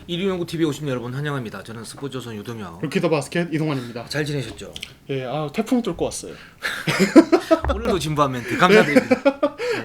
1위연구TV에 오신 여러분 환영합니다. 저는 스포츠조선 유동혁. 루키더 바스켓 이동환입니다. 잘 지내셨죠? 예, 태풍 뚫고 왔어요. 오늘도 진부한 멘트 감사드립니다.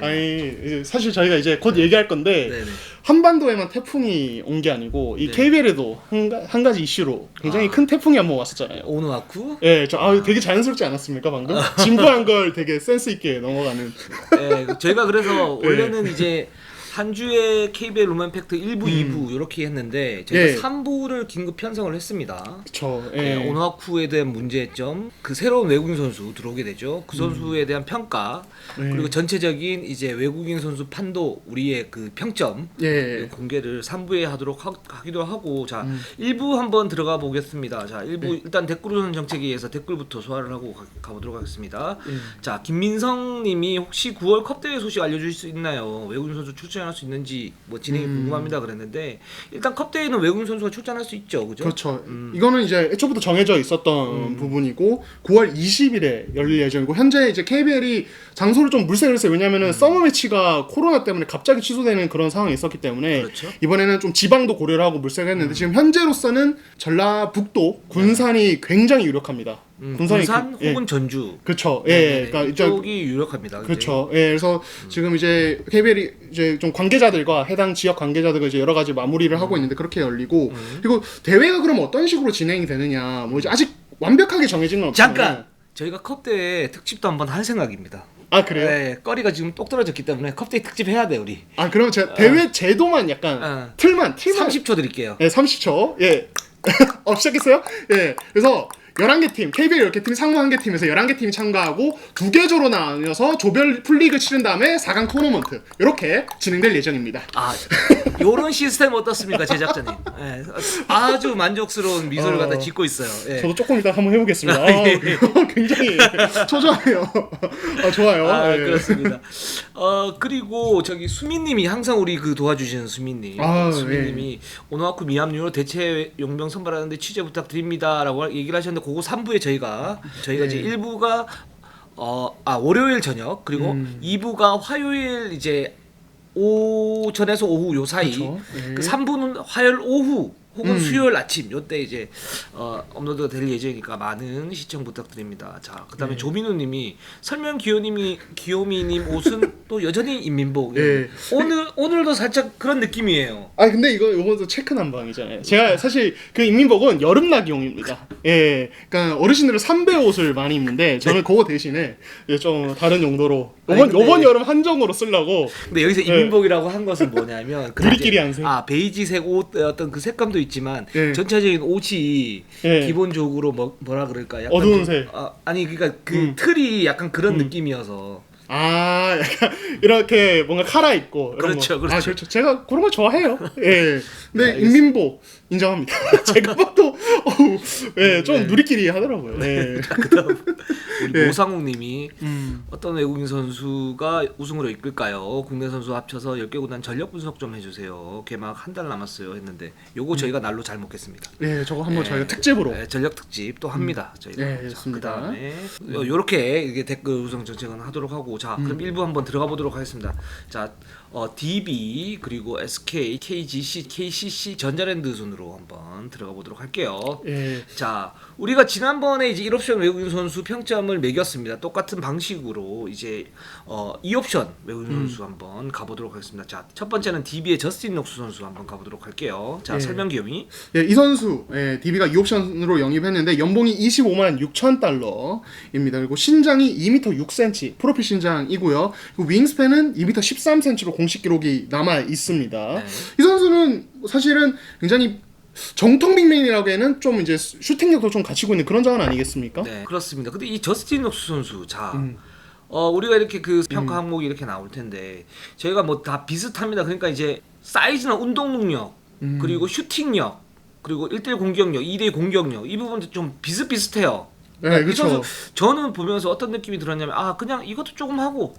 네. 아니, 이제 사실 저희가 이제 곧 얘기할 건데 네네. 한반도에만 태풍이 온 게 아니고 이 네. KBL에도 한 가지 이슈로 굉장히 큰 태풍이 한번 왔었잖아요. 오누아쿠? 예, 되게 자연스럽지 않았습니까 방금? 진부한 걸 되게 센스 있게 넘어가는. 네, 저희가 그래서 원래는 이제 한 주에 KBL 룸앤 팩트 1부, 2부 이렇게 했는데 저희가 예. 3부를 긴급 편성을 했습니다. 그쵸. 예. 네, 오누아쿠에 대한 문제점, 그 새로운 외국인 선수 들어오게 되죠. 그 선수에 대한 평가, 그리고 전체적인 이제 외국인 선수 판도, 우리의 그 평점 예. 공개를 3부에 하기도 하고, 자 1부 한번 들어가 보겠습니다. 자 1부 일단 댓글우선 정책위에서 댓글부터 소화를 하고 가보도록 하겠습니다. 자 김민성님이 혹시 9월 컵 대회 소식 알려주실 수 있나요? 외국인 선수 출전할 수 있는지 뭐 진행이 궁금합니다. 그랬는데 일단 컵 대회는 외국인 선수가 출전할 수 있죠, 그죠? 그렇죠. 이거는 이제 애초부터 정해져 있었던 부분이고 9월 20일에 열릴 예정이고 현재 이제 KBL이 장소를 좀 물색을 했어요. 왜냐면은 서머 매치가 코로나 때문에 갑자기 취소되는 그런 상황이 있었기 때문에 그렇죠. 이번에는 좀 지방도 고려를 하고 물색을 했는데 지금 현재로서는 전라북도 군산이 굉장히 유력합니다. 군산 예. 혹은 전주. 그렇죠. 네네네. 예. 그러니까 이쪽이 유력합니다. 그렇죠. 예. 그래서 지금 이제 KBL이 이제 좀 관계자들과 해당 지역 관계자들과 이제 여러 가지 마무리를 하고 있는데 그렇게 열리고 그리고 대회가 그럼 어떤 식으로 진행이 되느냐 뭐 이제 아직 완벽하게 정해진 건 없지만 잠깐 저희가 컵 대회 특집도 한번 할 생각입니다. 아 그래요? 네, 거리가 지금 똑 떨어졌기 때문에 컵 대회 특집 해야 돼 우리. 아 그럼 제가 대회 제도만 약간 틀만 30초 드릴게요. 예, 30초. 예. 시작했어요? 예. 그래서 11개 팀, KBL 10개 팀, 상무 1개 팀에서 11개 팀이 참가하고 2개조로 나뉘어서 조별 풀리그 치른 다음에 4강 토너먼트 이렇게 진행될 예정입니다. 아, 요런 시스템 어떻습니까, 제작자님? 예, 아주 만족스러운 미소를 갖다 짓고 있어요. 예. 저도 조금 이따 한번 해보겠습니다. 예. 굉장히 초조하네요. 좋아요. 예. 그렇습니다. 그리고 저기 수민님이 항상 우리 그 도와주시는 수민님, 수민님이 오누아쿠 미합류로 대체 용병 선발하는데 취재 부탁드립니다라고 얘기를 하셨는데 그거 3부에 저희가 이제 1부가 월요일 저녁 그리고 2부가 화요일 이제 오전에서 오후 요 사이 그렇죠. 그 3부는 화요일 오후 혹은 수요일 아침 요때 이제 업로드가 될 예정이니까 많은 시청 부탁드립니다. 자, 그다음에 조민우님이 설명 기요미님 옷은 또 여전히 인민복. 오늘도 살짝 그런 느낌이에요. 아 근데 이것도 체크 난방이잖아요. 제가 사실 그 인민복은 여름나기용입니다. 예, 그러니까 어르신들은 삼배 옷을 많이 입는데 저는 그거 대신에 좀 다른 용도로 이번 여름 한정으로 쓰려고. 근데 여기서 인민복이라고 한 것은 뭐냐면 우리끼리 한 색. 베이지색 옷 어떤 그 색감도 있지만 전체적인 옷이 기본적으로 뭐라 그럴까? 약간 어두운 색. 아니 그러니까 그 틀이 약간 그런 느낌이어서. 약간 이렇게 뭔가 칼아 있고. 그렇죠, 그렇죠. 그렇죠. 제가 그런 거 좋아해요. 예. 근데 네, 인민복 인정합니다. 제가 봐도 좀 누리끼리 하더라고요. 네. 그다음 우리 모상욱님이 어떤 외국인 선수가 우승으로 이끌까요? 국내 선수 합쳐서 10개 구단 전력 분석 좀 해주세요. 개막 한 달 남았어요 했는데 요거 저희가 날로 잘 먹겠습니다. 네, 저거 한번 저희가 특집으로. 전력 특집 또 합니다. 저희가. 네, 좋습니다. 그다음에 요렇게 이게 댓글 우선 정책은 하도록 하고 자 그럼 1부 한번 들어가 보도록 하겠습니다. 자 DB 그리고 SK, KGC, KCC 전자랜드 순으로 한번 들어가 보도록 할게요. 자 우리가 지난번에 이제 1옵션 외국인 선수 평점을 매겼습니다. 똑같은 방식으로 이제 2옵션 외국인 선수 한번 가보도록 하겠습니다. 자 첫 번째는 DB의 저스틴 녹스 선수 한번 가보도록 할게요. 자 설명 기염이 이 선수 DB가 2옵션으로 영입했는데 연봉이 25만 6천 달러입니다. 그리고 신장이 2m 6cm 프로필 신장이고요. 그리고 윙스팬은 2m 13cm로 공식 기록이 남아 있습니다. 이 선수는 사실은 굉장히 정통 빅맨이라기에는 좀 이제 슈팅력도 좀 갖추고 있는 그런 자원 아니겠습니까? 네, 그렇습니다. 근데 이 저스틴 녹스 선수 우리가 이렇게 그 평가 항목이 이렇게 나올 텐데 저희가 뭐 다 비슷합니다. 그러니까 이제 사이즈나 운동 능력 그리고 슈팅력 그리고 1대1 공격력, 2대2 공격력 이 부분도 좀 비슷비슷해요. 네, 그렇죠. 저는 보면서 어떤 느낌이 들었냐면 그냥 이것도 조금 하고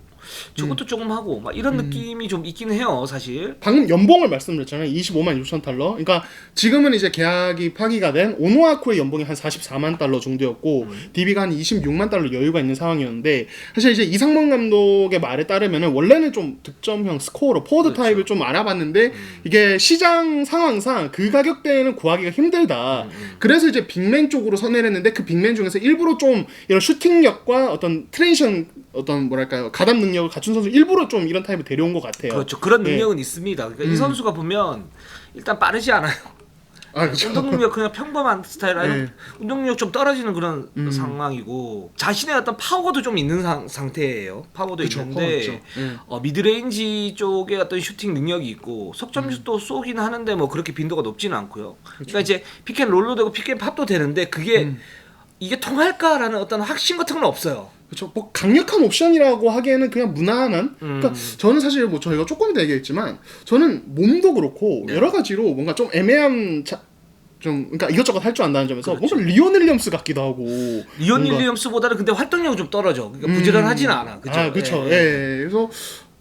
저것도 조금 하고 막 이런 느낌이 좀 있긴 해요, 사실. 방금 연봉을 말씀드렸잖아요. 25만 6천 달러. 그러니까 지금은 이제 계약이 파기가 된 오노아쿠의 연봉이 한 44만 달러 정도였고 DB가 한 26만 달러 여유가 있는 상황이었는데 사실 이제 이상문 감독의 말에 따르면은 원래는 좀 득점형 스코어로 포워드 그렇죠. 타입을 좀 알아봤는데 이게 시장 상황상 그 가격대에는 구하기가 힘들다. 그래서 이제 빅맨 쪽으로 선회를 했는데 그 빅맨 중에서 일부러 좀 이런 슈팅력과 어떤 트랜지션 어떤 뭐랄까요 가담 능력을 갖춘 선수 일부러 좀 이런 타입을 데려온 것 같아요. 그렇죠. 그런 능력은 있습니다. 그러니까 이 선수가 보면 일단 빠르지 않아요. 아, 그렇죠. 운동 능력 그냥 평범한 스타일 아니면 네. 운동 능력 좀 떨어지는 그런 상황이고 자신의 어떤 파워도 좀 있는 상태예요. 파워도 그쵸, 있는데 파워 있죠. 미드레인지 쪽에 어떤 슈팅 능력이 있고 석점슛도 쏘긴 하는데 뭐 그렇게 빈도가 높지는 않고요. 그러니까 이제 피켄롤로 되고 피켄팝도 되는데 그게 이게 통할까라는 어떤 확신 같은 건 없어요. 그렇죠. 뭐 강력한 옵션이라고 하기에는 그냥 무난한. 그러니까 저는 사실 뭐 저희가 조금 이따 얘기했지만 저는 몸도 그렇고 네. 여러 가지로 뭔가 좀 애매한 좀 그러니까 이것저것 할 줄 안다는 점에서 그렇죠. 뭔가 리온 윌리엄스 같기도 하고. 리온 뭔가- 윌리엄스보다는 근데 활동량이 좀 떨어져. 그러니까 부지런하진 않아. 그죠? 아, 그렇죠. 예. 그래서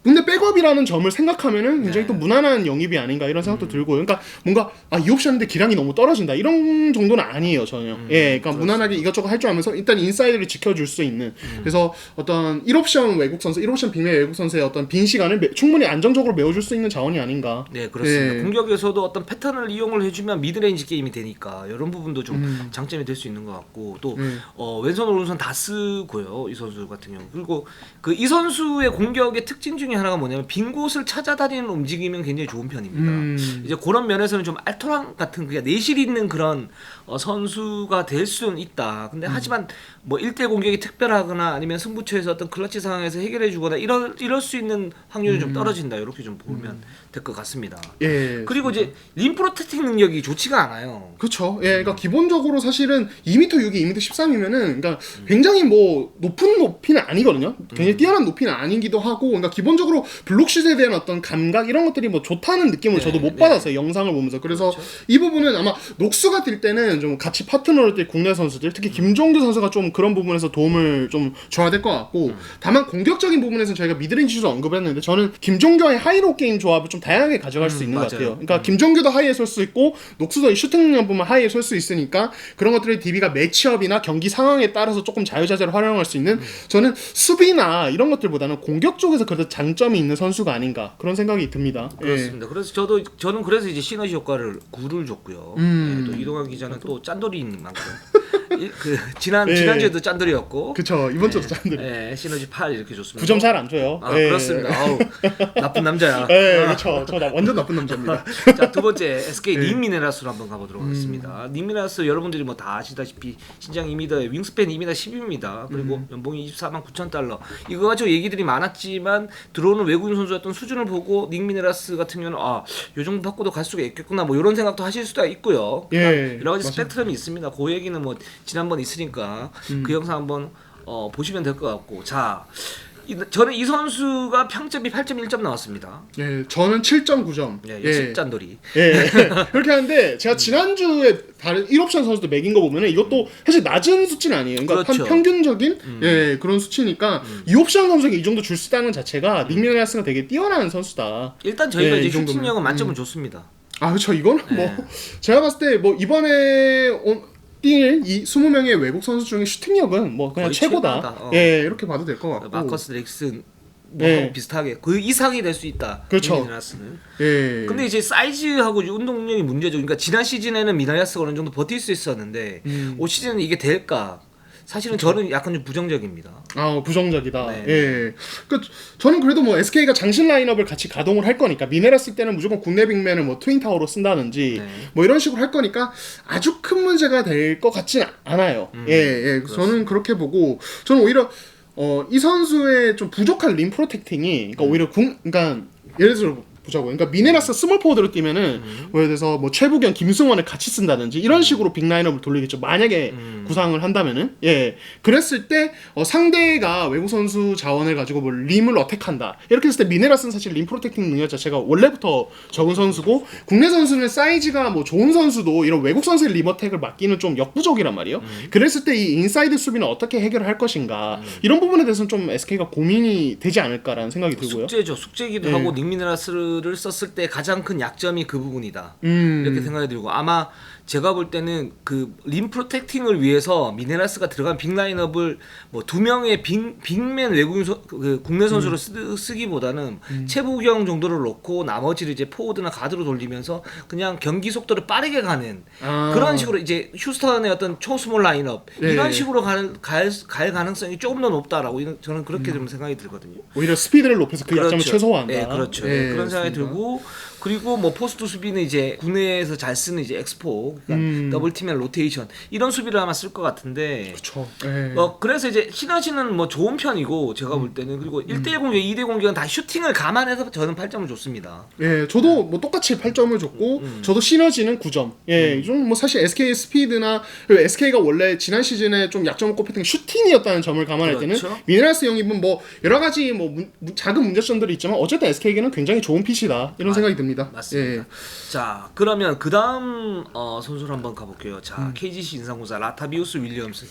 근데 백업이라는 점을 생각하면은 굉장히 네. 또 무난한 영입이 아닌가 이런 생각도 들고요. 그러니까 뭔가 이 옵션인데 기량이 너무 떨어진다 이런 정도는 아니에요 전혀. 예, 그러니까 무난하게 이것저것 할 줄 알면서 일단 인사이드를 지켜줄 수 있는. 그래서 어떤 1옵션 외국 선수, 1옵션 빅맨 외국 선수의 어떤 빈 시간을 충분히 안정적으로 메워줄 수 있는 자원이 아닌가. 네, 그렇습니다. 예. 공격에서도 어떤 패턴을 이용을 해주면 미드레인지 게임이 되니까 이런 부분도 좀 장점이 될 수 있는 것 같고 또 왼손 오른손 다 쓰고요 이 선수 같은 경우. 그리고 그 이 선수의 공격의 특징 중에 하나가 뭐냐면 빈 곳을 찾아다니는 움직임은 굉장히 좋은 편입니다. 이제 그런 면에서는 좀 알토란 같은 그냥 내실 있는 그런 선수가 될 수는 있다. 근데 하지만 뭐 1대 공격이 특별하거나 아니면 승부처에서 어떤 클러치 상황에서 해결해주거나 이럴 수 있는 확률이 좀 떨어진다. 이렇게 좀 보면 될 것 같습니다. 예. 그리고 이제 림 프로텍팅 능력이 좋지가 않아요. 그렇죠. 예, 그러니까 기본적으로 사실은 2m 6이 2m 13이면은 그러니까 굉장히 뭐 높은 높이는 아니거든요. 굉장히 뛰어난 높이는 아니기도 하고, 그러니까 기본적으로 블록슛에 대한 어떤 감각 이런 것들이 뭐 좋다는 느낌을 네, 저도 못 네. 받았어요. 영상을 보면서. 그래서 그렇죠. 이 부분은 아마 녹수가 뛸 때는 좀 같이 파트너를 뛸 국내 선수들, 특히 김종규 선수가 좀 그런 부분에서 도움을 좀 줘야 될 것 같고, 다만 공격적인 부분에서는 저희가 미드레인지 슛을 언급했는데 저는 김종규와의 하이로 게임 조합을 좀 다양하게 가져갈 수 있는 맞아요. 것 같아요. 그러니까 김종규도 하이에 설 수 있고 녹수도 슈팅 능력 보면 하이에 설 수 있으니까 그런 것들을 DB가 매치업이나 경기 상황에 따라서 조금 자유자재로 활용할 수 있는 저는 수비나 이런 것들보다는 공격 쪽에서 그래도 장점이 있는 선수가 아닌가 그런 생각이 듭니다. 그렇습니다. 그래서 저는 그래서 이제 시너지 효과를 9를 줬고요. 네, 또 이동환 기자는 또 짠돌이인 만큼 그 지난주에도 짠돌이였고. 그쵸. 이번 주도 짠들. 네, 시너지 8 이렇게 줬습니다. 9점 잘 안 줘요. 아, 예. 그렇습니다. 아우, 나쁜 남자야. 예, 그쵸. 완전 나쁜 남자입니다. 자, 두 번째 SK 닉미네라스로 한번 가보도록 하겠습니다. 닉미네라스 여러분들이 뭐 다 아시다시피 신장 2m에 윙스팬 2m 10입니다. 그리고 연봉이 24만 9천 달러. 이거 가지고 얘기들이 많았지만 들어오는 외국인 선수였던 수준을 보고 닉미네라스 같은 경우는 요 정도 받고도 갈 수가 있겠구나 뭐 이런 생각도 하실 수도 있고요. 예, 여러 가지 맞아요. 스펙트럼이 있습니다. 그 얘기는 뭐 지난번 있으니까 그 영상 한번 보시면 될 것 같고 자. 저는 이 선수가 평점이 8.1점 나왔습니다. 예, 저는 7.9점. 예, 예. 역시 짠돌이. 예, 그렇게 하는데 제가 지난주에 다른 1옵션 선수들 매긴 거 보면은 이것도 사실 낮은 수치는 아니에요. 그러니까 그렇죠. 평균적인 예, 그런 수치니까 2옵션 선수에게 이 정도 줄 수 있다는 자체가 닉미네라스가 되게 뛰어난 선수다. 일단 저희가 예, 이제 이 정도면. 슈팅력은 만점을 줬습니다. 아, 그렇죠. 이거는 네. 뭐 제가 봤을 때 뭐 이번에 뛸 이 20명의 외국 선수 중에 슈팅력은 뭐 그냥 거의 최고다. 최고다. 예, 이렇게 봐도 될 것 같고. 마커스 렉슨 네. 하고 비슷하게 그 이상이 될 수 있다. 그렇죠. 미나야스는. 예. 근데 이제 사이즈하고 운동 능력이 문제죠. 그러니까 지난 시즌에는 미나야스가 어느 정도 버틸 수 있었는데 올 시즌은 이게 될까? 사실은 저는 약간 좀 부정적입니다. 부정적이다. 네. 예. 그러니까 저는 그래도 뭐 SK가 장신 라인업을 같이 가동을 할 거니까 미네라스 때는 무조건 국내 빅맨을 뭐 트윈타워로 쓴다든지 네. 뭐 이런 식으로 할 거니까 아주 큰 문제가 될 것 같진 않아요. 예. 저는 그렇게 보고 저는 오히려 이 선수의 좀 부족한 림 프로텍팅이 그러니까 오히려 그러니까 예를 들어 보자고요. 그러니까 미네라스 스몰 포워드로 뛰면은 예를 들어서 뭐 최부경, 김승원을 같이 쓴다든지 이런 식으로 빅 라인업을 돌리겠죠. 만약에 구상을 한다면은 그랬을 때 상대가 외국 선수 자원을 가지고 뭐 림을 어택한다. 이렇게 했을 때 미네라스는 사실 림 프로텍팅 능력 자체가 원래부터 적은 선수고 국내 선수는 사이즈가 뭐 좋은 선수도 이런 외국 선수의 림 어택을 막기는 좀 역부족이란 말이에요. 그랬을 때 이 인사이드 수비는 어떻게 해결할 것인가 이런 부분에 대해서는 좀 SK가 고민이 되지 않을까라는 생각이 들고요. 숙제죠. 숙제이기도 하고 닉미네라스를 썼을 때 가장 큰 약점이 그 부분이다. 이렇게 생각이 들고 아마 제가 볼 때는 그 림 프로텍팅을 위해서 미네라스가 들어간 빅 라인업을 뭐 두 명의 빅맨 외국인 그 국내 선수로 쓰기보다는 최부경 정도를 놓고 나머지를 이제 포워드나 가드로 돌리면서 그냥 경기 속도를 빠르게 가는 그런 식으로 이제 휴스턴의 어떤 초스몰 라인업 이런 식으로 갈 가능성이 조금 더 높다라고 저는 그렇게 좀 생각이 들거든요. 오히려 스피드를 높여서 그 약점을 그렇죠. 최소화한다. 네, 그렇죠. 그런 생각이 들고 그리고 뭐 포스트 수비는 이제 국내에서 잘 쓰는 이제 엑스포 그러니까 더블 팀의 로테이션 이런 수비를 아마 쓸 것 같은데. 그렇죠. 그래서 이제 시너지는 뭐 좋은 편이고 제가 볼 때는 그리고 1대1 공격, 2대 공격은 다 슈팅을 감안해서 저는 8점을 줬습니다. 저도 뭐 똑같이 8점을 줬고 저도 시너지는 9점. 좀 뭐 사실 SK의 스피드나 그리고 SK가 원래 지난 시즌에 좀 약점을 꼽혔던 게 슈팅이었다는 점을 감안할 그렇죠. 때는 미네라스 영입은 뭐 여러 가지 뭐 작은 문제점들이 있지만 어쨌든 SK에게는 굉장히 좋은 핏이다 이런 생각이 듭니다. 맞습니다. 자, 그러면 그 다음 선수로 한번 가볼게요. 자, KGC 인상공사 라타비우스 윌리엄스.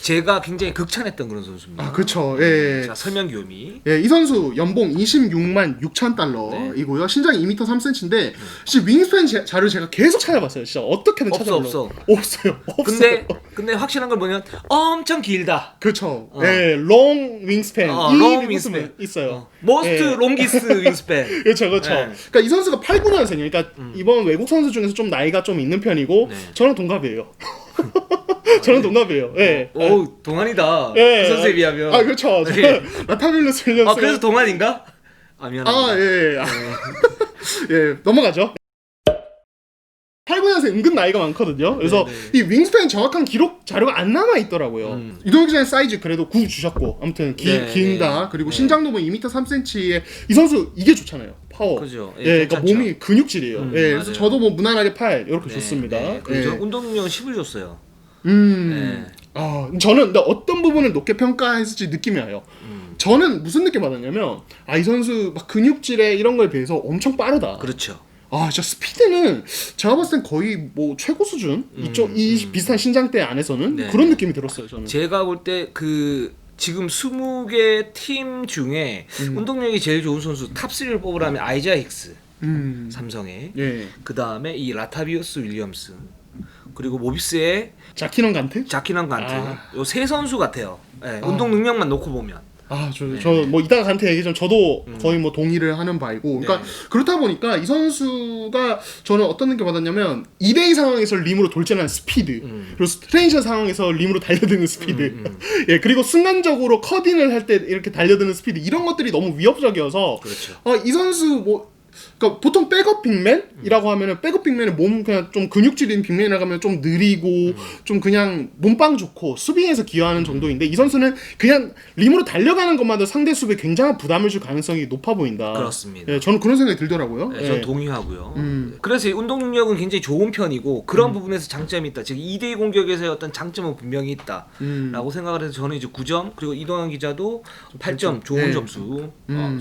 제가 굉장히 극찬했던 그런 선수입니다. 아, 그렇죠. 자, 설명 교미. 이 선수 연봉 26만 6천 달러이고요. 신장이 2m 3cm인데 진짜 윙스팬 자료 제가 계속 찾아봤어요. 진짜 어떻게든 찾아보려고. 없어요. 근데 확실한 걸 보면 엄청 길다. 그렇죠. 롱 윙스팬. 롱 윙스팬 있어요. 모스트 롱기스트 윙스팬. 그렇죠. 그러니까 이 선수가 89년생이에요. 그러니까 이번 외국 선수 중에서 좀 나이가 좀 있는 편이고 저랑 동갑이에요. 저는 동갑이에요. 오, 동안이다. 그 선수에 비하면. 아, 그렇죠. 라타빌루스 윌리엄스. 그래서 동안인가? 미안합니다. 넘어가죠. 89년생 은근 나이가 많거든요. 그래서 이 윙스팬 정확한 기록 자료가 안 남아 있더라고요. 이동혁 기자는 사이즈 그래도 9 주셨고 아무튼 긴다. 그리고 신장도 뭐 2m 3cm에 이 선수 이게 좋잖아요. 파워. 그죠. 그러니까 몸이 근육질이에요. 그래서 저도 뭐 무난하게 8 이렇게 좋습니다. 그리고 운동 능력은 10을 줬어요. 저는 근데 어떤 부분을 높게 평가했을지 느낌이 와요. 저는 무슨 느낌 받았냐면 이 선수 막 근육질에 이런 거에 비해서 엄청 빠르다. 그렇죠. 진짜 스피드는 제가 봤을 땐 거의 뭐 최고 수준 이 비슷한 신장대 안에서는 그런 느낌이 들었어요. 저는 제가 볼 때 그 지금 20개 팀 중에 운동력이 제일 좋은 선수 탑 3를 뽑으라면 아이자 힉스 삼성의 그 다음에 이 라타비우스 윌리엄스 그리고 모비스의 자키넌 간트 요 세 선수 같아요. 운동 능력만 놓고 보면. 저 뭐 이따가 간테 얘기하지만 저도 거의 뭐 동의를 하는 바이고 그러니까 그렇다 보니까 이 선수가 저는 어떤 느낌 받았냐면 2대2 상황에서 림으로 돌진하는 스피드 그리고 스트레인션 상황에서 림으로 달려드는 스피드 그리고 순간적으로 컷인을 할 때 이렇게 달려드는 스피드 이런 것들이 너무 위협적이어서 그렇죠. 이 선수 그러니까 보통 백업 빅맨이라고 하면은 백업 빅맨은 몸 그냥 좀 근육질인 빅맨이라고 하면 좀 느리고 좀 그냥 몸빵 좋고 수비에서 기여하는 정도인데 이 선수는 그냥 림으로 달려가는 것만도 상대 수비에 굉장한 부담을 줄 가능성이 높아 보인다. 그렇습니다. 저는 그런 생각이 들더라고요. 저는 동의하고요. 그래서 운동 능력은 굉장히 좋은 편이고 그런 부분에서 장점이 있다. 즉 2대2 공격에서의 어떤 장점은 분명히 있다라고 생각을 해서 저는 이제 9점 그리고 이동환 기자도 8점 좋은 점수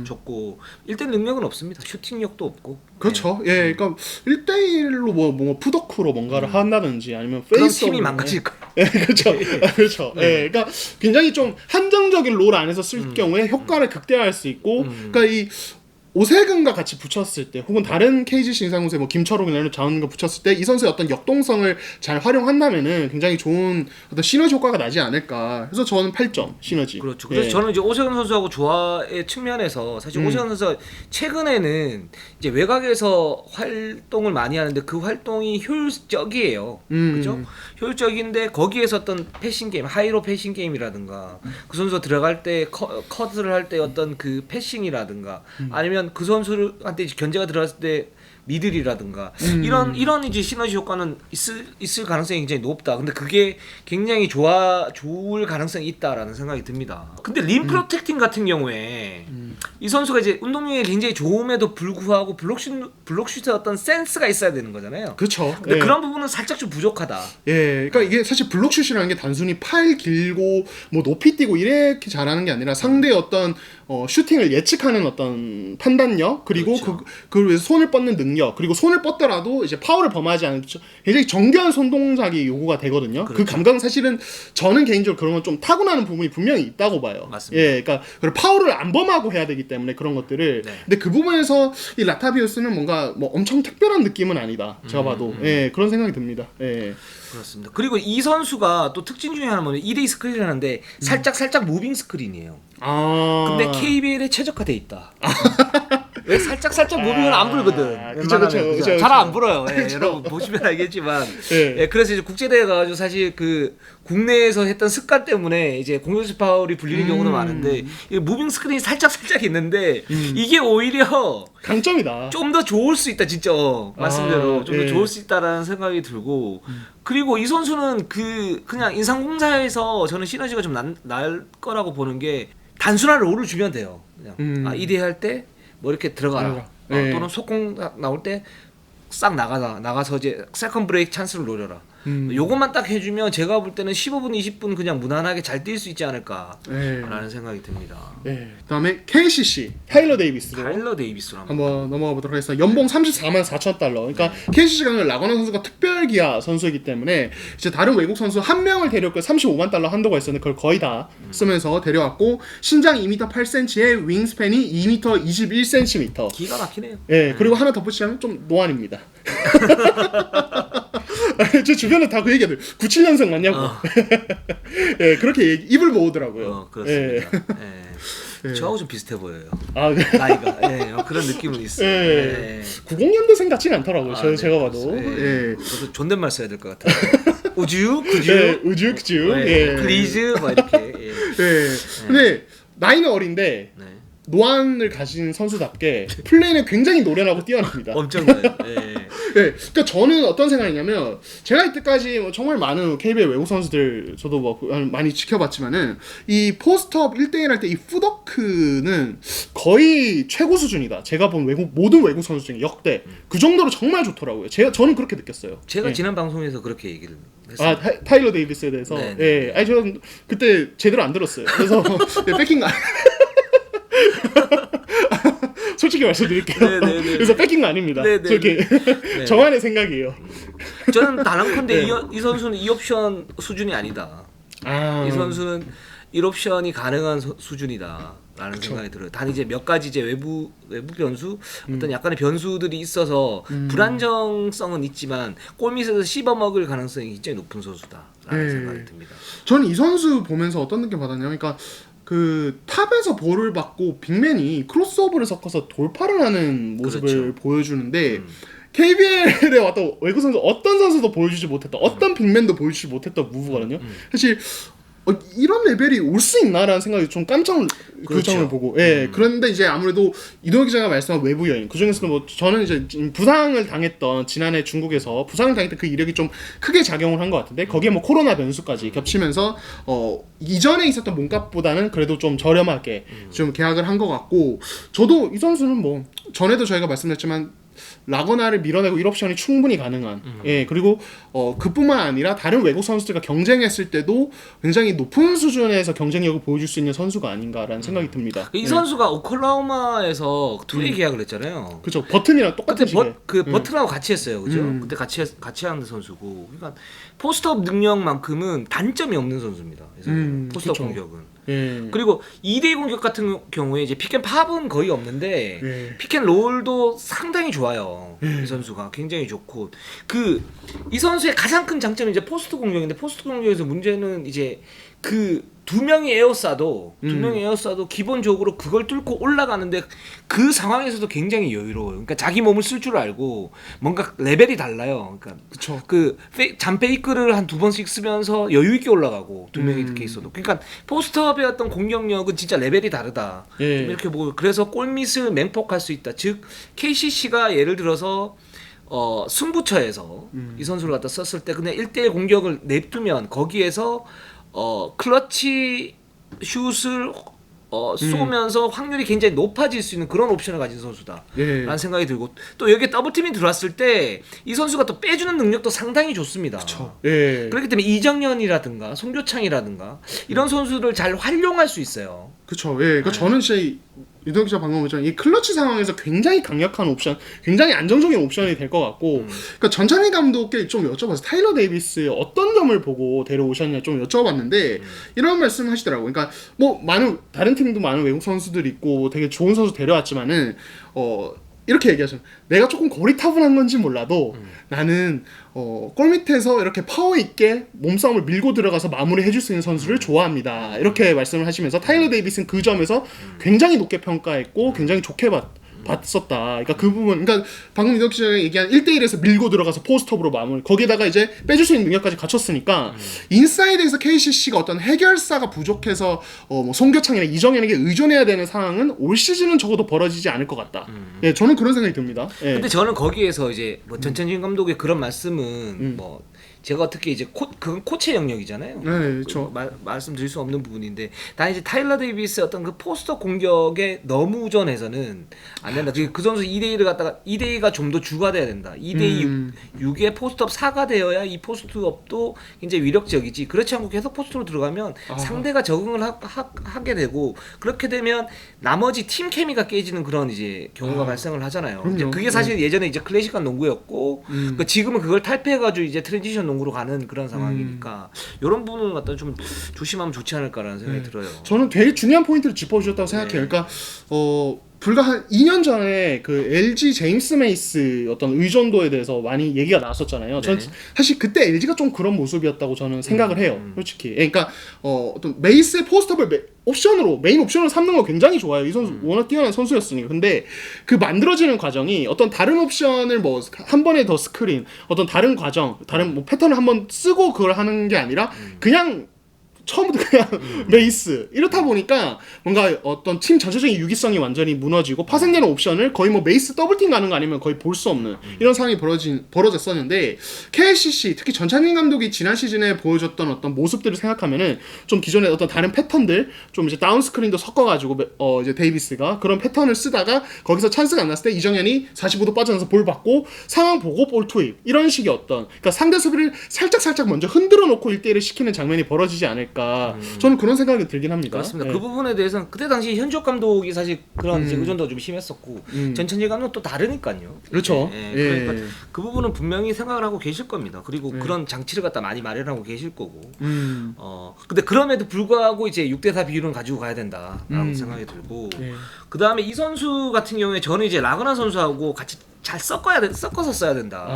줬고 1대 능력은 없습니다. 슈팅력도 없고. 그렇죠. 그러니까 1대1로 뭐 푸더크로 뭔가를 한다든지 아니면 그럼 페이스 팀이 망가질 거예요. 그렇죠. 그렇죠. 그러니까 굉장히 좀 한정적인 롤 안에서 쓸 경우에 효과를 극대화할 수 있고 그러니까 이 오세근과 같이 붙였을 때 혹은 다른 KGC 인상공사에 뭐 김철욱이나 이런 자원과 붙였을 때 이 선수의 어떤 역동성을 잘 활용한다면은 굉장히 좋은 어떤 시너지 효과가 나지 않을까. 그래서 저는 8점 시너지. 그렇죠. 그래서 저는 이제 오세근 선수하고 조화의 측면에서 사실 오세근 선수가 최근에는 이제 외곽에서 활동을 많이 하는데 그 활동이 효율적이에요. 그렇죠? 효율적인데 거기에서 어떤 패싱 게임, 하이로 패싱 게임이라든가 그 선수가 들어갈 때 컷을 할 때 어떤 그 패싱이라든가 아니면 그 선수한테 견제가 들어갔을 때 미들이라든가 이런 이제 시너지 효과는 있을 가능성이 굉장히 높다. 근데 그게 굉장히 좋을 가능성이 있다라는 생각이 듭니다. 근데 림 프로텍팅 같은 경우에 이 선수가 이제 운동량이 굉장히 좋음에도 불구하고 블록슛의 어떤 센스가 있어야 되는 거잖아요. 그렇죠. 근데 예. 그런 부분은 살짝 좀 부족하다. 예, 그러니까 이게 사실 블록슛이라는 게 단순히 팔 길고 뭐 높이 뛰고 이렇게 잘하는 게 아니라 상대의 어떤 슈팅을 예측하는 어떤 판단력 그리고 그렇죠. 그걸 위해서 손을 뻗는 능력 그리고 손을 뻗더라도 이제 파울을 범하지 않은 굉장히 정교한 손 동작이 요구가 되거든요. 그렇죠. 그 감각은 사실은 저는 개인적으로 그런 건 좀 타고나는 부분이 분명히 있다고 봐요. 맞습니다. 예, 그러니까 파울을 안 범하고 해야 되기 때문에 그런 것들을. 네. 근데 그 부분에서 이 라타비우스는 뭔가 뭐 엄청 특별한 느낌은 아니다. 제가 봐도 예, 그런 생각이 듭니다. 예. 그렇습니다. 그리고 이 선수가 또 특징 중에 하나는 2대2 스크린을 하는데 살짝 무빙 스크린이에요. 아. 근데 KBL에 최적화돼 있다. 왜 살짝 무빙은 안 불거든. 그쵸. 잘 안 불어요. 예, 여러분 보시면 알겠지만. 예. 예, 그래서 이제 국제대회 가가지고 사실 그 국내에서 했던 습관 때문에 이제 공격수 파울이 불리는 경우도 많은데 이 무빙 스크린이 살짝 있는데 이게 오히려 강점이다. 좀 더 좋을 수 있다 진짜 말씀대로 좀 더 예. 좋을 수 있다라는 생각이 들고 그리고 이 선수는 그냥 인상공사에서 저는 시너지가 좀 날 거라고 보는 게 단순한 롤을 주면 돼요. 그냥 2대 할 때 뭐 이렇게 들어가라 예. 또는 속공 나올 때 싹 나가서 이제 세컨 브레이크 찬스를 노려라. 요것만 딱 해주면 제가 볼 때는 15분 20분 그냥 무난하게 잘 뛸 수 있지 않을까라는 생각이 듭니다. 예. 그다음에 KCC 타일러 데이비스로 타일러 데이비스로 한번 넘어가 보도록 하겠습니다. 연봉 34만 4천 달러. 그러니까 KCC가 라거나 선수가 특별 기아 선수이기 때문에 이제 다른 외국 선수 한 명을 데려올 35만 달러 한도가 있었는데 그걸 거의 다 쓰면서 데려왔고 신장 2m 8cm에 윙스팬이 2m 21cm. 기가 막히네요. 예. 그리고 하나 덧붙이자면 좀 노안입니다. 제 주변에 다 그 얘기하들 97년생 맞냐고. 예, 그렇게 입을 모으더라고요. 그렇습니다. 예. 예. 저하고 좀 비슷해 보여요. 아, 나이가. 예, 그런 느낌은 있어요. 예. 예. 90년대생 같지는 않더라고요. 네, 제가 봐도. 그렇습니다. 예. 저도 존댓말 써야 될 것 같아요. 우주, 구주, 예, 우죽주. 예. 플리즈, 뭐 이렇게. 예. 예. 근데 나이는 어린데 네. 노안을 가진 선수답게 플레이는 굉장히 노련하고 뛰어납니다. 엄청나요. 예. 예, 그러니까 저는 어떤 생각이냐면 제가 이때까지 뭐 정말 많은 KBL 외국 선수들 저도 뭐 많이 지켜봤지만은 이 포스트업 1대1 할 때 이 푸더크는 거의 최고 수준이다. 제가 본 모든 외국 선수 중에 역대 그 정도로 정말 좋더라고요. 저는 그렇게 느꼈어요. 제가 예. 지난 방송에서 그렇게 얘기를 했어요. 타일러 데이비스에 대해서 네, 예, 아니 저는 그때 제대로 안 들었어요. 그래서 예, 뺏긴 거 솔직히 말씀드릴게요. 네네네. 그래서 뺏긴 거 아닙니다. 네네네. 저렇게 네. 저만의 생각이에요. 저는 단언컨대 네. 이 선수는 2옵션 수준이 아니다. 이 선수는 1옵션이 가능한 수준이다라는 생각이 들어요. 단 이제 몇 가지 이제 외부 변수 어떤 약간의 변수들이 있어서 불안정성은 있지만 골밑에서 씹어먹을 가능성이 굉장히 높은 선수다라는 네. 생각이 듭니다. 저는 이 선수 보면서 어떤 느낌 받았냐면, 그러니까 그 탑에서 볼을 받고 빅맨이 크로스오버를 섞어서 돌파를 하는 모습을 그렇죠. 보여주는데 KBL에 왔던 외국 선수 어떤 선수도 보여주지 못했던 어떤 빅맨도 보여주지 못했던 무브거든요. 사실 이런 레벨이 올 수 있나라는 생각이 좀 깜짝 그 그렇죠. 점을 보고 그런데 이제 아무래도 이동혁 기자가 말씀한 외부 요인 그 중에서도 뭐 저는 이제 부상을 당했던 지난해 중국에서 부상을 당했던 그 이력이 좀 크게 작용을 한 것 같은데 거기에 뭐 코로나 변수까지 겹치면서 이전에 있었던 몸값보다는 그래도 좀 저렴하게 좀 계약을 한 것 같고 저도 이 선수는 뭐 전에도 저희가 말씀드렸지만 라거나를 밀어내고 1옵션이 충분히 가능한 예 그리고 그뿐만 아니라 다른 외국 선수들과 경쟁했을 때도 굉장히 높은 수준에서 경쟁력을 보여줄 수 있는 선수가 아닌가라는 생각이 듭니다. 이 선수가 오클라호마에서 투웨이 계약을 했잖아요. 그렇죠. 버튼이랑 똑같은 그때 시기에. 버튼하고 같이 했어요, 그죠? 그때 같이 하는 선수고, 그러니까 포스트업 능력만큼은 단점이 없는 선수입니다. 포스트업 그쵸. 공격은. 예. 그리고 2대2 공격 같은 경우에 이제 픽앤팝은 거의 없는데 예. 픽앤롤도 상당히 좋아요. 이 선수가 굉장히 좋고 이 선수의 가장 큰 장점이 이제 포스트 공격인데 포스트 공격에서 문제는 이제 그 두 명이 에어싸도 기본적으로 그걸 뚫고 올라가는데 그 상황에서도 굉장히 여유로워요. 그러니까 자기 몸을 쓸 줄 알고 뭔가 레벨이 달라요. 그러니까 그쵸. 잠페이크를 한 2번씩 쓰면서 여유 있게 올라가고 두 명이 이렇게 있어도. 그러니까 포스트업의 어떤 공격력은 진짜 레벨이 다르다. 예. 좀 이렇게 보고 그래서 골밑을 맹폭할 수 있다. 즉 KCC가 예를 들어서 승부처에서 이 선수를 갖다 썼을 때 그냥 1대1 공격을 냅두면 거기에서 클러치 슛을 쏘면서 확률이 굉장히 높아질 수 있는 그런 옵션을 가진 선수다 예. 라는 생각이 들고 또 여기에 더블팀이 들어왔을 때 이 선수가 또 빼주는 능력도 상당히 좋습니다. 예. 그렇기 때문에 이정현이라든가 송교창이라든가 이런 선수를 잘 활용할 수 있어요. 그쵸. 예. 그러니까 저는 진짜 유동 기자 방금 말했잖아요. 이 클러치 상황에서 굉장히 강력한 옵션, 굉장히 안정적인 옵션이 될 것 같고, 그러니까 전찬희 감독께 좀 여쭤봤어요. 타일러 데이비스의 어떤 점을 보고 데려오셨냐 좀 여쭤봤는데 이런 말씀을 하시더라고요. 그러니까 뭐 많은 다른 팀도 많은 외국 선수들 있고 되게 좋은 선수 데려왔지만은 이렇게 얘기하셨어요. 내가 조금 고리타분한 건지 몰라도 나는 골 밑에서 이렇게 파워 있게 몸싸움을 밀고 들어가서 마무리해 줄 수 있는 선수를 좋아합니다. 이렇게 말씀을 하시면서 타일러 데이비스는 그 점에서 굉장히 높게 평가했고 굉장히 좋게 봤었다. 그러니까 그 부분, 그러니까 방금 이덕 씨가 얘기한 1대1에서 밀고 들어가서 포스트업으로 마무리. 거기에다가 이제 빼줄 수 있는 능력까지 갖췄으니까 인사이드에서 KCC가 어떤 해결사가 부족해서 뭐 송교창이나 이정현에게 의존해야 되는 상황은 올 시즌은 적어도 벌어지지 않을 것 같다. 예, 저는 그런 생각이 듭니다. 예. 근데 저는 거기에서 이제 뭐 전찬진 감독의 그런 말씀은 뭐 제가 어떻게 이제 그건 코치의 영역이잖아요. 네, 그렇죠. 말씀드릴 수 없는 부분인데, 단 이제 타일러 데이비스의 어떤 그 포스터 공격에 너무 의존해서는 안 된다. 그 선수 2대2를 갖다가 2대2가 좀 더 주가 돼야 된다. 2대2 6에 포스트업 4가 되어야 이 포스트업도 굉장히 위력적이지. 그렇지 않고 계속 포스트로 들어가면 상대가 적응을 하게 되고, 그렇게 되면 나머지 팀 케미가 깨지는 그런 이제 경우가 발생을 하잖아요. 이제 그게 사실 예전에 이제 클래식한 농구였고, 그러니까 지금은 그걸 탈피해가지고 이제 트랜지션 농구로 가는 그런 상황이니까 이런 부분을 갖다 좀 조심하면 좋지 않을까라는 생각이 들어요. 저는 되게 중요한 포인트를 짚어주셨다고 생각해요. 그러니까 불과 한 2년 전에 그 LG 제임스 메이스 어떤 의존도에 대해서 많이 얘기가 나왔었잖아요. 전 사실 그때 LG가 좀 그런 모습이었다고 저는 생각을 해요. 솔직히. 그러니까 어떤 메이스의 포스트업을 메인 옵션으로 삼는 거 굉장히 좋아요. 이 선수 워낙 뛰어난 선수였으니까. 근데 그 만들어지는 과정이 어떤 다른 옵션을 뭐 한 번에 더 스크린, 어떤 다른 과정, 다른 뭐 패턴을 한번 쓰고 그걸 하는 게 아니라 그냥 처음부터 그냥 레이스 이렇다 보니까 뭔가 어떤 팀 전체적인 유기성이 완전히 무너지고 파생되는 옵션을 거의 뭐 메이스 더블팀 가는 거 아니면 거의 볼 수 없는 이런 상황이 벌어졌었는데 KCC 특히 전찬진 감독이 지난 시즌에 보여줬던 어떤 모습들을 생각하면은 좀 기존의 어떤 다른 패턴들 좀 이제 다운 스크린도 섞어가지고 이제 데이비스가 그런 패턴을 쓰다가 거기서 찬스가 안 났을 때 이정현이 45도 빠져나서 볼 받고 상황 보고 볼 투입 이런 식의 어떤 그러니까 상대 수비를 살짝 먼저 흔들어 놓고 1대1을 시키는 장면이 벌어지지 않을까. 저는 그런 생각이 들긴 합니다. 그렇습니다. 그 부분에 대해서는 그때 당시 현주엽 감독이 사실 그런 이제 의존도가 좀 심했었고 전천지 감독은 또 다르니까요. 그렇죠. 그러니까 그 부분은 분명히 생각을 하고 계실 겁니다. 그리고 그런 장치를 갖다 많이 마련하고 계실 거고. 근데 그럼에도 불구하고 이제 6대4 비율은 가지고 가야 된다라고 생각이 들고. 그 다음에 이 선수 같은 경우에 저는 이제 라그나 선수하고 같이 잘 섞어서 써야 된다.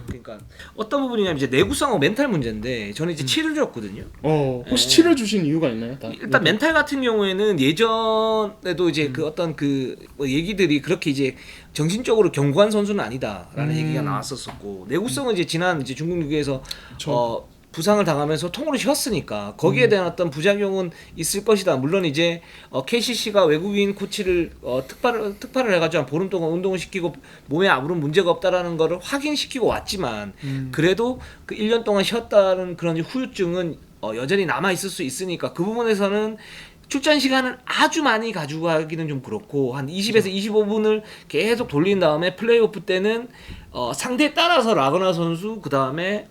그러니까 어떤 부분이냐면 이제 내구성하고 멘탈 문제인데 저는 이제 7을 줬거든요. 혹시 7을 주신 이유가 있나요? 일단 멘탈 같은 경우에는 예전에도 이제 그 어떤 그 뭐 얘기들이 그렇게 이제 정신적으로 견고한 선수는 아니다라는 얘기가 나왔었었고, 내구성은 이제 지난 이제 중국 리그에서 부상을 당하면서 통으로 쉬었으니까 거기에 대한 어떤 부작용은 있을 것이다. 물론 이제 KCC가 외국인 코치를 특파를 해가지고 한 보름 동안 운동을 시키고 몸에 아무런 문제가 없다라는 거를 확인시키고 왔지만 그래도 그 1년 동안 쉬었다는 그런 후유증은 여전히 남아 있을 수 있으니까 그 부분에서는 출전 시간을 아주 많이 가지고 가기는 좀 그렇고 한 20에서 25분을 계속 돌린 다음에 플레이오프 때는 상대에 따라서 라그나 선수 그 다음에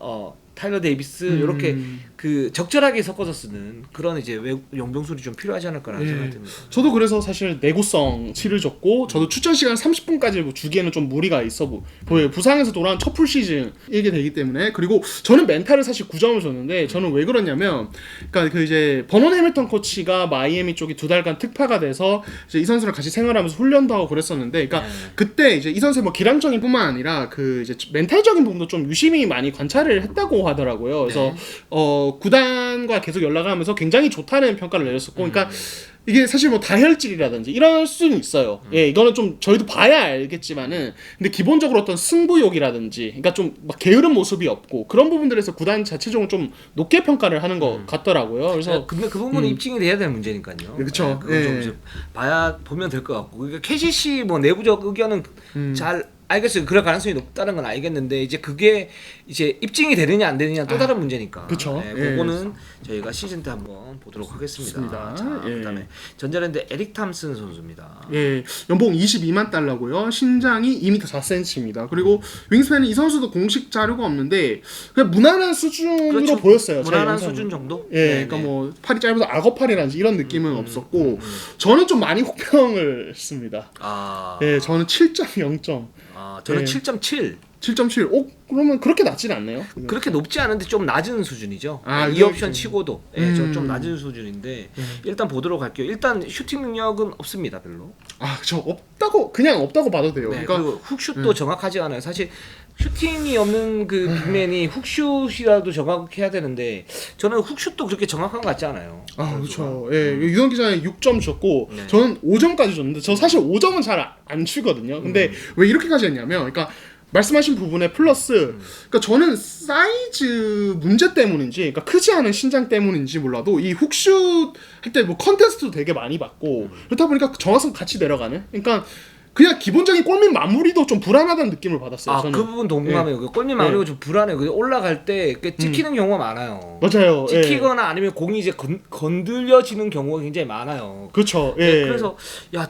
타일러 데이비스 이렇게 그 적절하게 섞어서 쓰는 그런 이제 용병술이 좀 필요하지 않을까라는 생각이 듭니다. 저도 그래서 사실 내구성 7을 줬고 저도 출전 시간 30분까지 주기에는 좀 무리가 있어 보여요. 부상에서 돌아온 첫 풀 시즌이게 되기 때문에. 그리고 저는 멘탈을 사실 9점을 줬는데 저는 왜 그러냐면 그러니까 그 이제 버논 해밀턴 코치가 마이애미 쪽에 2달간 특파가 돼서 이제 이 선수랑 같이 생활하면서 훈련도 하고 그랬었는데 그러니까 그때 이제 이 선수의 뭐 기량적인 뿐만 아니라 그 이제 멘탈적인 부분도 좀 유심히 많이 관찰을 했다고 하더라고요. 그래서 구단과 계속 연락을 하면서 굉장히 좋다는 평가를 내렸었고, 그러니까 이게 사실 뭐 다혈질이라든지 이럴 수는 있어요. 예, 이거는 좀 저희도 봐야 알겠지만은, 근데 기본적으로 어떤 승부욕이라든지, 그러니까 좀 막 게으른 모습이 없고 그런 부분들에서 구단 자체적으로 좀 높게 평가를 하는 것 같더라고요. 그래서 근데 그 부분은 입증이 돼야 되는 문제니까요. 그렇죠. 그건 좀 보면 될 것 같고, 그러니까 KCC 뭐 내부적 의견은 잘 알겠어요. 그럴 가능성이 높다는 건 알겠는데 이제 그게 이제 입증이 되느냐 안 되느냐 또 다른 문제니까. 그쵸. 네, 예. 그거는 저희가 시즌 때 한번 보도록 하겠습니다. 좋습니다. 자, 예. 그다음에 전자랜드 에릭 탐슨 선수입니다. 예, 연봉 22만 달러고요. 신장이 2m 4cm입니다. 그리고 윙스팬은 이 선수도 공식 자료가 없는데 그냥 무난한 수준으로 그렇죠. 보였어요. 제 무난한 영상은. 수준 정도? 예, 네, 그러니까 네. 뭐 팔이 짧아서 악어팔이라든지 이런 느낌은 없었고 저는 좀 많이 혹평을 했습니다. 아, 예, 저는 7.0점. 저는 예. 7.7. 7.7. 그러면 그렇게 낮진 않네요. 그렇게 높지 않은데 좀 낮은 수준이죠. 아, 이 이거 옵션 치고도 좀 낮은 수준인데 일단 보도록 할게요. 일단 슈팅 능력은 없습니다, 별로. 저 없다고 그냥 없다고 봐도 돼요. 네, 그러니까 그리고 훅슛도 정확하지 않아요. 사실 슈팅이 없는 그 빅맨이 훅슛이라도 정확해야 되는데 저는 훅슛도 그렇게 정확한 것 같지 않아요. 그렇죠. 예, 유동 기자는 6점 줬고 네. 저는 5점까지 줬는데 저 사실 5점은 잘 안 치거든요. 근데 왜 이렇게까지 했냐면, 그러니까 말씀하신 부분에 플러스, 그러니까 저는 사이즈 문제 때문인지, 그러니까 크지 않은 신장 때문인지 몰라도 이 훅슛 할 때 뭐 컨테스트도 되게 많이 받고 그렇다 보니까 정확성 같이 내려가는. 그러니까 그냥 기본적인 골밑 마무리도 좀 불안하다는 느낌을 받았어요. 저는. 그 부분 동감해요. 그 골밑 마무리가 좀 불안해요. 올라갈 때 찍히는 경우가 많아요. 맞아요. 찍히거나 아니면 공이 이제 건들려지는 경우가 굉장히 많아요. 그렇죠. 네, 그래서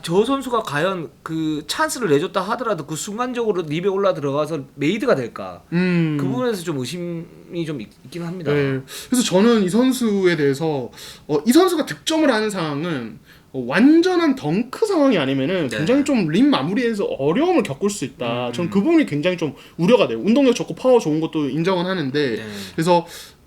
저 선수가 과연 그 찬스를 내줬다 하더라도 그 순간적으로 립에 올라 들어가서 메이드가 될까? 그 부분에서 좀 의심이 좀 있긴 합니다. 네. 그래서 저는 이 선수에 대해서 이 선수가 득점을 하는 상황은 완전한 덩크 상황이 아니면은 굉장히 좀 림 마무리에서 어려움을 겪을 수 있다. 저는 그 부분이 굉장히 좀 우려가 돼요. 운동력 좋고 파워 좋은 것도 인정은 하는데 그래서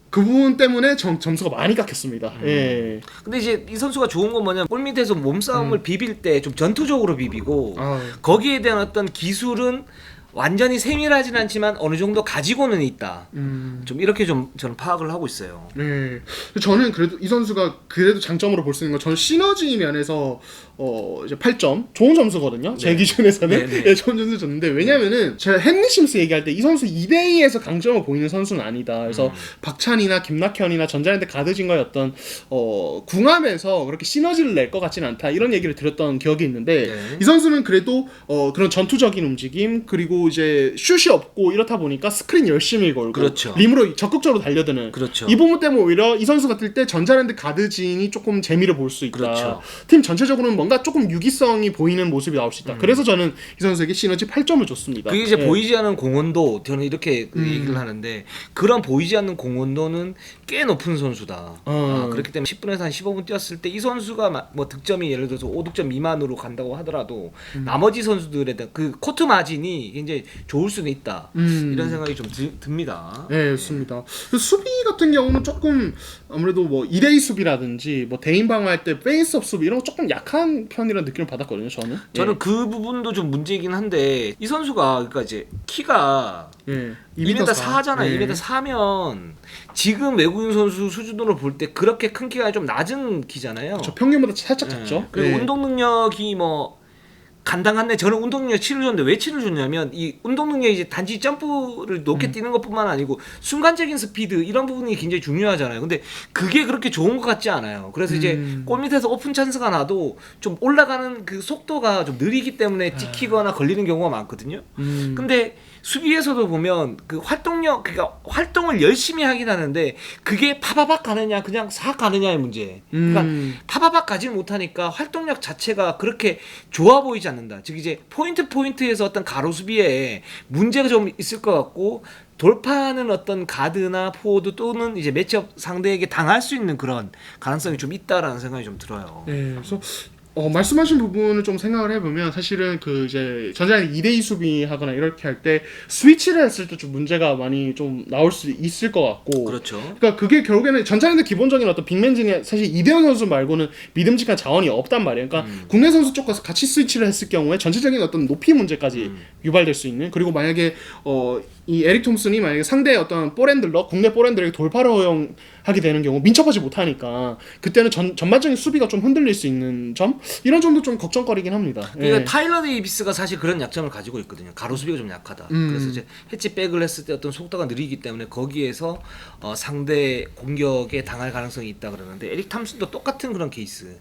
그 부분 때문에 점수가 많이 깎였습니다. 예. 근데 이제 이 선수가 좋은 건 뭐냐면 골 밑에서 몸싸움을 비빌 때 좀 전투적으로 비비고 거기에 대한 어떤 기술은 완전히 세밀하진 않지만 어느 정도 가지고는 있다. 좀 이렇게 좀 저는 파악을 하고 있어요. 네. 저는 그래도 이 선수가 그래도 장점으로 볼 수 있는 건 저는 시너지 면에서 이제 8점 좋은 점수거든요. 제 기준에서는 좋은 점수 줬는데 왜냐면은 제가 헨리 심스 얘기할 때 이 선수 2대2에서 강점을 보이는 선수는 아니다. 그래서 박찬이나 김낙현이나 전자랜드 가드진과의 어떤 궁합에서 그렇게 시너지를 낼 것 같지는 않다. 이런 얘기를 드렸던 기억이 있는데 이 선수는 그래도 그런 전투적인 움직임 그리고 이제 슛이 없고 이렇다 보니까 스크린 열심히 걸고 그렇죠. 림으로 적극적으로 달려드는 그렇죠. 이 부분 때문에 오히려 이 선수가 뛸 때 전자랜드 가드진이 조금 재미를 볼 수 있다. 그렇죠. 팀 전체적으로는 뭔가 조금 유기성이 보이는 모습이 나올 수 있다. 그래서 저는 이 선수에게 시너지 8점을 줬습니다. 그게 이제 보이지 않는 공헌도 저는 이렇게 얘기를 하는데 그런 보이지 않는 공헌도는 꽤 높은 선수다. 그렇기 때문에 10분에서 한 15분 뛰었을 때 이 선수가 뭐 득점이 예를 들어서 5득점 미만으로 간다고 하더라도 나머지 선수들에 대한 그 코트 마진이 굉장히 좋을 수는 있다. 이런 생각이 좀 듭니다. 네, 좋습니다. 수비 같은 경우는 조금 아무래도 뭐 2대2 수비라든지 뭐 대인 방어할 때 페이스업 수비 이런 거 조금 약한 편이라는 느낌을 받았거든요. 저는 그 부분도 좀 문제이긴 한데 이 선수가 그러니까 이제 키가 2m 4잖아요. 2m 4면 지금 외국인 선수 수준으로 볼 때 그렇게 큰 키가 좀 낮은 키잖아요. 그렇죠. 평균보다 살짝 작죠. 그리고 운동 능력이 뭐 간당한데 저는 운동 능력 7을 줬는데 왜 7을 줬냐면 이 운동 능력이 이제 단지 점프를 높게 뛰는 것뿐만 아니고 순간적인 스피드 이런 부분이 굉장히 중요하잖아요. 근데 그게 그렇게 좋은 것 같지 않아요. 그래서 이제 골 밑에서 오픈 찬스가 나도 좀 올라가는 그 속도가 좀 느리기 때문에 찍히거나 걸리는 경우가 많거든요. 근데 수비에서도 보면 그 활동력 그러니까 활동을 열심히 하긴 하는데 그게 파바박 가느냐 그냥 싹 가느냐의 문제. 그러니까 파바박 가지 못하니까 활동력 자체가 그렇게 좋아 보이지 않는다. 즉 이제 포인트에서 어떤 가로 수비에 문제가 좀 있을 것 같고 돌파하는 어떤 가드나 포워드 또는 이제 매치업 상대에게 당할 수 있는 그런 가능성이 좀 있다라는 생각이 좀 들어요. 네, 그래서 말씀하신 부분을 좀 생각을 해보면 사실은 그 이제 전자랜드 2대2 수비하거나 이렇게 할 때 스위치를 했을 때 좀 문제가 많이 좀 나올 수 있을 것 같고 그렇죠. 그러니까 그게 결국에는 전자랜드 기본적인 어떤 빅맨진이 사실 이대현 선수 말고는 믿음직한 자원이 없단 말이에요. 그러니까 국내 선수 쪽과 같이 스위치를 했을 경우에 전체적인 어떤 높이 문제까지 유발될 수 있는 그리고 만약에 이 에릭 톰슨이 만약에 상대의 어떤 볼핸들러, 국내 볼핸들에게 돌파를 허용하게 되는 경우 민첩하지 못하니까 그때는 전반적인 수비가 좀 흔들릴 수 있는 점 이런 점도 좀 걱정거리긴 합니다. 그러니까 타일러 데이비스가 사실 그런 약점을 가지고 있거든요. 가로 수비가 좀 약하다. 그래서 이제 해치백을 했을 때 어떤 속도가 느리기 때문에 거기에서 상대 공격에 당할 가능성이 있다 그러는데 에릭 탐슨도 똑같은 그런 케이스.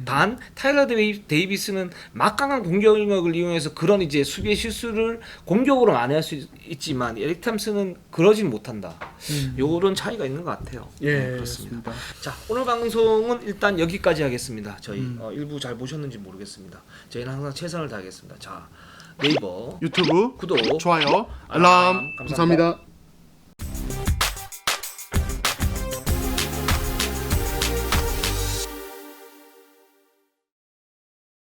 단 타일러 데이비스는 막강한 공격력을 이용해서 그런 이제 수비의 실수를 공격으로 만회할 수 있지만 에릭 탐슨은 그러진 못한다. 요런 차이가 있는 것 같아요. 예, 그렇습니다. 자, 오늘 방송은 일단 여기까지 하겠습니다. 저희 일부 잘 보셨는지 모르겠습니다. 저희는 항상 최선을 다하겠습니다. 자, 네이버, 유튜브 구독, 좋아요, 알람 감사합니다. 감사합니다.